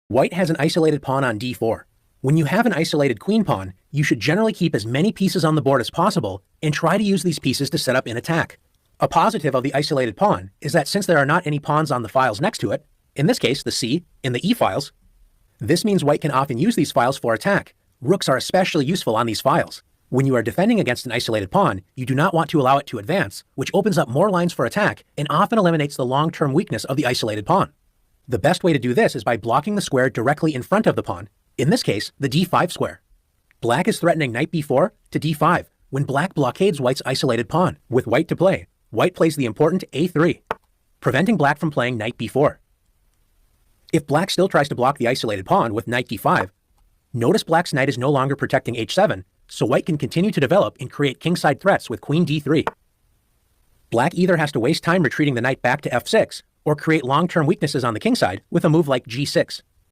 White has an isolated pawn on d4. When you have an isolated queen pawn, you should generally keep as many pieces on the board as possible and try to use these pieces to set up an attack. A positive of the isolated pawn is that since there are not any pawns on the files next to it, in this case the c and the e files, this means white can often use these files for attack. Rooks are especially useful on these files. When you are defending against an isolated pawn, you do not want to allow it to advance, which opens up more lines for attack and often eliminates the long-term weakness of the isolated pawn. The best way to do this is by blocking the square directly in front of the pawn, in this case, the d5 square. Black is threatening knight b4 to d5 when black blockades white's isolated pawn. With white to play, white plays the important a3, preventing black from playing knight b4. If black still tries to block the isolated pawn with knight d5, notice black's knight is no longer protecting h7, so white can continue to develop and create kingside threats with queen d3. Black either has to waste time retreating the knight back to f6, or create long-term weaknesses on the kingside with a move like g6.